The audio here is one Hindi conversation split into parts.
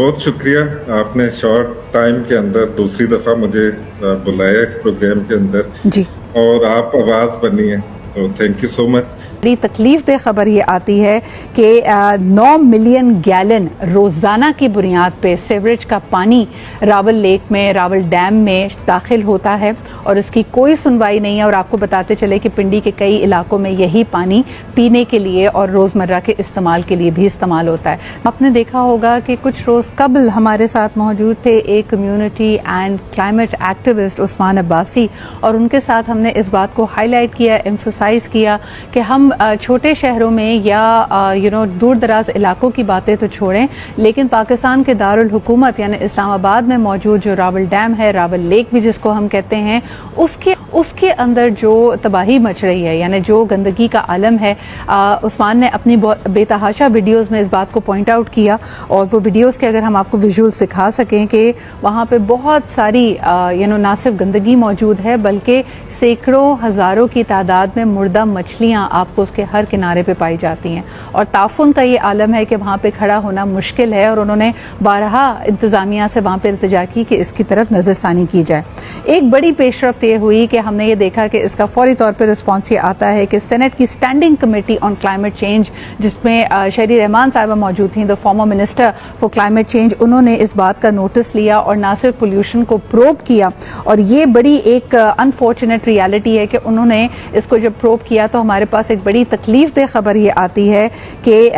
बहुत शुक्रिया, आपने शॉर्ट टाइम के अंदर दूसरी दफा मुझे बुलाया इस प्रोग्राम के अंदर जी। और आप आवाज बनी है, तो थैंक यू सो मच। बड़ी तकलीफ दह खबर ये आती है कि 9 मिलियन गैलन रोज़ाना की बुनियाद पे सीवरेज का पानी रावल लेक में, रावल डैम में दाखिल होता है और इसकी कोई सुनवाई नहीं है। और आपको बताते चले कि पिंडी के कई इलाकों में यही पानी पीने के लिए और रोज़मर्रा के इस्तेमाल के लिए भी इस्तेमाल होता है। आपने देखा होगा कि कुछ रोज़ कबल हमारे साथ मौजूद थे एक community and climate activist Usman Abbasi, और उनके साथ हमने इस बात को हाईलाइट किया, एम्फसाइज किया कि हम छोटे शहरों में या दूर दराज इलाकों की बातें तो छोड़ें, लेकिन पाकिस्तान के दारुल हुकूमत यानी इस्लामाबाद में मौजूद जो रावल डैम है, रावल लेक भी जिसको हम कहते हैं, उसके अंदर जो तबाही मच रही है, यानी जो गंदगी का आलम है। उस्मान ने अपनी बेतहाशा वीडियोस में इस बात को पॉइंट आउट किया, और वो वीडियोस के अगर हम आपको विजुअल्स दिखा सकें कि वहाँ पे बहुत सारी ना सिर्फ गंदगी मौजूद है बल्कि सैकड़ों हज़ारों की तादाद में मुर्दा मछलियाँ आपको उसके हर किनारे पे पाई जाती हैं। और ताफुन का ये आलम है कि वहाँ पे खड़ा होना मुश्किल है, और उन्होंने बारहा इंतज़ामिया से वहाँ पे इल्तिजा की कि इसकी तरफ नज़रसानी की जाए। एक बड़ी पेशरफ्त ये हुई कि हमने ये देखा कि इसका फौरी तौर पर रिस्पॉन्स ये आता है कि सेनेट की standing committee on climate change, जिसमें शहरी रहमान साहिबा मौजूद थी, the former minister for climate change, उन्होंने इस बात का नोटिस लिया और ना सिर्फ पोल्यूशन को प्रोब किया, और ये बड़ी एक अनफॉर्चुनेट रियलिटी है कि उन्होंने इसको जब प्रोब किया तो हमारे पास एक बड़ी तकलीफ दह खबर ये आती है कि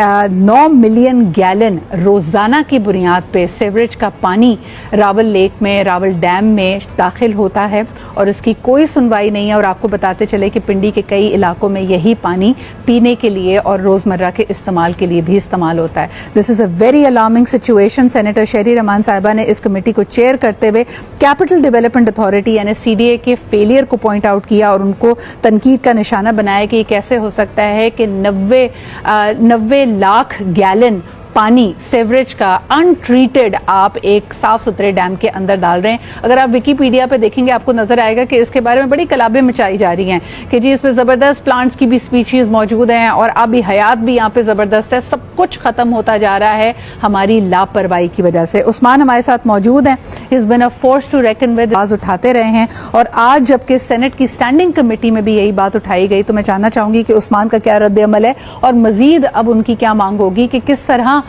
9 मिलियन गैलन रोज़ाना की बुनियाद पे सीवरेज का पानी रावल लेक में, रावल डैम में दाखिल होता है और इसकी कोई सुनवाई नहीं है। और आपको बताते चले कि पिंडी के कई इलाकों में यही पानी पीने के लिए और रोज़मर्रा के इस्तेमाल के लिए भी इस्तेमाल होता है। This is a very alarming situation. Senator शहरी रहमान साहिबा ने इस कमेटी को चेयर करते हुए कैपिटल डेवलपमेंट अथॉरिटी यानी CDA के फेलियर को पॉइंट आउट किया और उनको तनकीद का निशाना बनाया कि ये कैसे हो सकता है कि 90 लाख गैलन पानी सीवरेज का अनट्रीटेड आप एक साफ सुथरे डैम के अंदर डाल रहे हैं। अगर आप विकीपीडिया पे देखेंगे आपको नजर आएगा कि इसके बारे में बड़ी कलाबें मचाई जा रही हैं कि जी इसमें जबरदस्त प्लांट्स की भी स्पीशीज मौजूद हैं और अभी हयात भी यहाँ पे जबरदस्त है। सब कुछ खत्म होता जा रहा है हमारी लापरवाही की वजह से। उस्मान हमारे साथ मौजूद हैं, he is been a force to reckon with, आवाज उठाते रहे हैं, और आज जबकि सेनेट की स्टैंडिंग कमेटी में भी यही बात उठाई गई तो मैं जानना चाहूंगी कि उस्मान का क्या रद्द अमल है और मजीद अब उनकी क्या मांग होगी कि किस तरह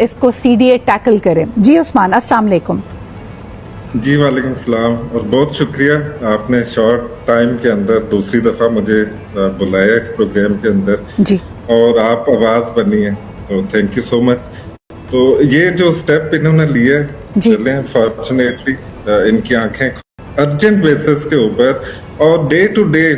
इसको CDA टैकल करे। जी उस्मान, अस्सलाम वालेकुम। जी वालेकुम सलाम, और बहुत शुक्रिया, आपने शॉर्ट टाइम के अंदर दूसरी दफा मुझे बुलाया इस प्रोग्राम के अंदर जी, और आप आवाज बनी है, तो थैंक यू सो मच। तो ये जो स्टेप इन्होंने लिया चले, फॉर्चुनेटली इनकी आंखें अर्जेंट बेसिस के ऊपर और डे टू डे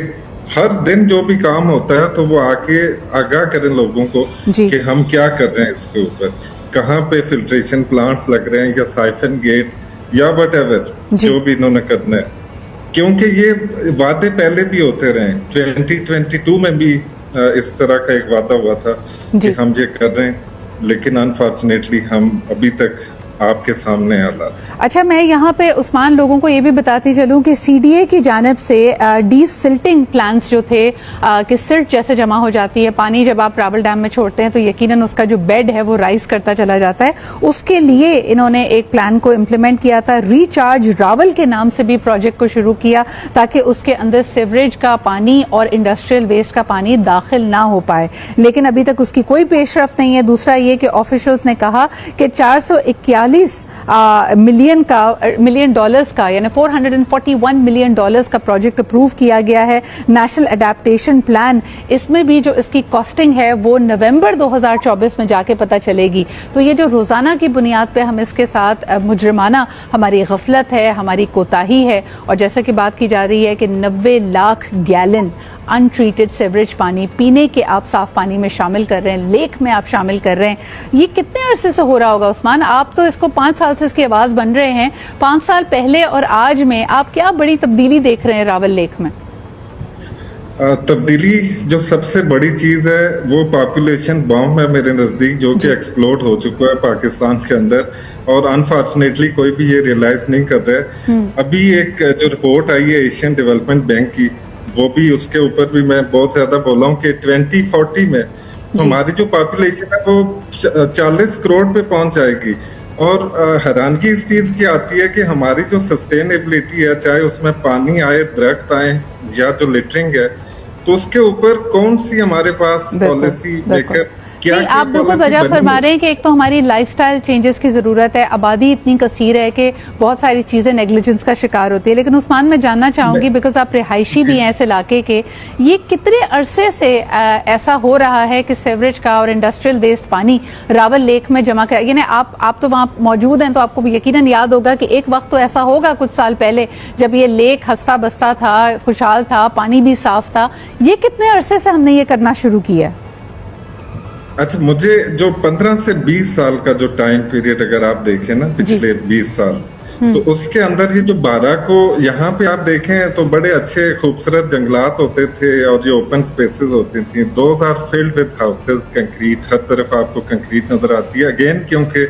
हर दिन जो भी काम होता है तो वो आके आगाह करें लोगों को कि हम क्या कर रहे हैं इसके ऊपर, कहाँ पे फिल्ट्रेशन प्लांट्स लग रहे हैं या साइफन गेट या व्हाटएवर जो भी इन्होंने करना है, क्योंकि ये वादे पहले भी होते रहे। 2022 में भी इस तरह का एक वादा हुआ था कि हम ये कर रहे हैं, लेकिन अनफॉर्चुनेटली हम अभी तक आपके सामने हालात। अच्छा, मैं यहाँ पे उस्मान लोगों को ये भी बताती चलूँ कि CDA की जानिब से डीसिल्टिंग प्लान्स जो थे कि सिल्ट जैसे जमा हो जाती है, पानी जब आप रावल डैम में छोड़ते हैं तो यकीनन उसका जो बेड है वो राइज करता चला जाता है। उसके लिए इन्होंने एक प्लान को इम्प्लीमेंट किया था, रिचार्ज रावल के नाम से भी प्रोजेक्ट को शुरू किया ताकि उसके अंदर सीवरेज का पानी और इंडस्ट्रियल वेस्ट का पानी दाखिल ना हो पाए, लेकिन अभी तक उसकी कोई पेशरफ्त नहीं है। दूसरा ये कि ऑफिशियल्स ने कहा कि 441 मिलियन डॉलर्स का यानी $441 मिलियन का प्रोजेक्ट अप्रूव किया गया है। नेशनल अडेप्टेशन प्लान, इसमें भी जो इसकी कॉस्टिंग है वो नवंबर 2024 में जाके पता चलेगी। तो ये जो रोजाना की बुनियाद पे हम इसके साथ मुजरिमाना हमारी गफलत है, हमारी कोताही है, और जैसे कि बात की जा रही है कि 90 लाख गैलन अनट्रीटेड सीवरेज पानी पीने के आप साफ पानी में शामिल कर रहे हैं, लेक में आप शामिल कर रहे हैं, ये कितने अरसे से हो रहा होगा उस्मान? आप तो इसको 5 साल से इसकी आवाज बन रहे हैं। 5 साल पहले और आज में आप क्या बड़ी तब्दीली देख रहे हैं रावल लेक में? तब्दीली जो सबसे बड़ी चीज है वो पॉपुलेशन बॉम्ब है मेरे नजदीक, जो कि एक्सप्लोड हो चुका है पाकिस्तान के अंदर, और अनफॉर्चुनेटली कोई भी ये रियलाइज नहीं कर रहा है। अभी एक जो रिपोर्ट आई है एशियन डेवलपमेंट बैंक की, वो भी उसके ऊपर भी मैं बहुत ज्यादा बोला हूँ कि 2040 में हमारी जो पॉपुलेशन है वो 40 करोड़ पे पहुंच जाएगी। और हैरानगी इस चीज की आती है कि हमारी जो सस्टेनेबिलिटी है, चाहे उसमें पानी आए, दरख्त आए या जो लिटरिंग है, तो उसके ऊपर कौन सी हमारे पास पॉलिसी लेकर क्या नहीं, आप बिल्कुल वजह फरमा रहे हैं कि एक तो हमारी लाइफस्टाइल चेंजेस की जरूरत है, आबादी इतनी कसीर है कि बहुत सारी चीजें नेग्लिजेंस का शिकार होती है। लेकिन उस्मान, मैं जानना चाहूंगी, बिकॉज आप रिहायशी भी हैं इस इलाके के, ये कितने अरसे से ऐसा हो रहा है कि सेवरेज का और इंडस्ट्रियल वेस्ट पानी रावल लेक में जमा कर, यानी आप तो वहां मौजूद हैं तो आपको यकीनन याद होगा कि एक वक्त तो ऐसा होगा कुछ साल पहले जब ये लेक हंसता बसता था, खुशहाल था, पानी भी साफ था। ये कितने अरसे से हमने ये करना शुरू किया है? अच्छा, मुझे जो 15 से 20 साल का जो टाइम पीरियड अगर आप देखें ना, पिछले 20 साल, तो उसके अंदर ये जो 12 को यहाँ पे आप देखें तो बड़े अच्छे खूबसूरत जंगलात होते थे और ये ओपन स्पेसेस होती थी। Those are filled with houses, concrete, हर तरफ आपको कंक्रीट नजर आती है। अगेन, क्योंकि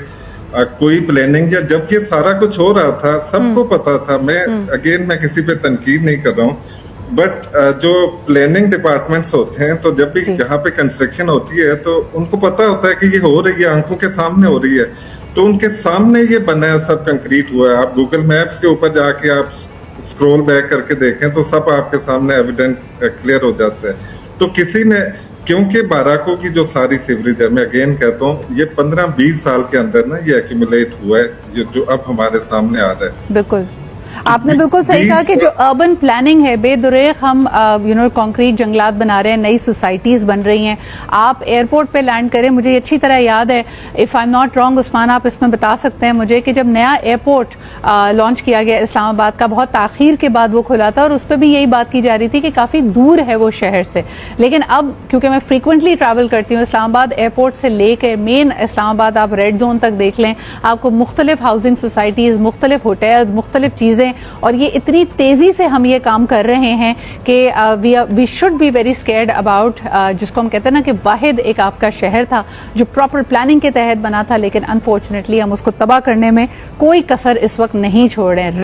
कोई प्लानिंग या जब ये सारा कुछ हो रहा था सबको पता था। मैं किसी पे तनकीद नहीं कर रहा हूँ, बट जो प्लानिंग डिपार्टमेंट्स होते हैं, तो जब भी जहाँ पे कंस्ट्रक्शन होती है तो उनको पता होता है कि ये हो रही है, आंखों के सामने हो रही है, तो उनके सामने ये बना है, सब कंक्रीट हुआ है। आप गूगल मैप्स के ऊपर जाके आप स्क्रॉल बैक करके देखें तो सब आपके सामने एविडेंस क्लियर हो जाता है। तो किसी ने, क्योंकि बाराको की जो सारी सीवरेज है, मैं अगेन कहता हूँ, ये 15-20 साल के अंदर ना ये एक्यूमुलेट हुआ है, जो अब हमारे सामने आ रहा है। बिल्कुल, आपने बिल्कुल सही कहा कि जो अर्बन प्लानिंग है, बेदुरेख हम कंक्रीट जंगलात बना रहे हैं, नई सोसाइटीज बन रही हैं। आप एयरपोर्ट पे लैंड करें, मुझे अच्छी तरह याद है, if I am not wrong, Usman आप इसमें बता सकते हैं मुझे, कि जब नया एयरपोर्ट लॉन्च किया गया इस्लामाबाद का, बहुत ताखीर के बाद वो खुला था और उस पर भी यही बात की जा रही थी कि काफी दूर है वो शहर से। लेकिन अब क्योंकि मैं फ्रीक्वेंटली ट्रैवल करती हूँ इस्लामाबाद एयरपोर्ट से लेकर मेन इस्लामाबाद, आप रेड जोन तक देख लें, आपको मुख्तलिफ हाउसिंग सोसाइटीज, मुख्तलिफ होटल्स, मुख्तलिफ चीजें, और ये इतनी तेजी से हम ये काम कर रहे हैं कि we should be very scared about, जिसको हम कहते हैं ना कि वाहिद एक आपका शहर था जो प्रॉपर प्लानिंग के तहत बना था, लेकिन अनफॉर्चुनेटली हम उसको तबाह करने में कोई कसर इस वक्त नहीं छोड़ रहे हैं।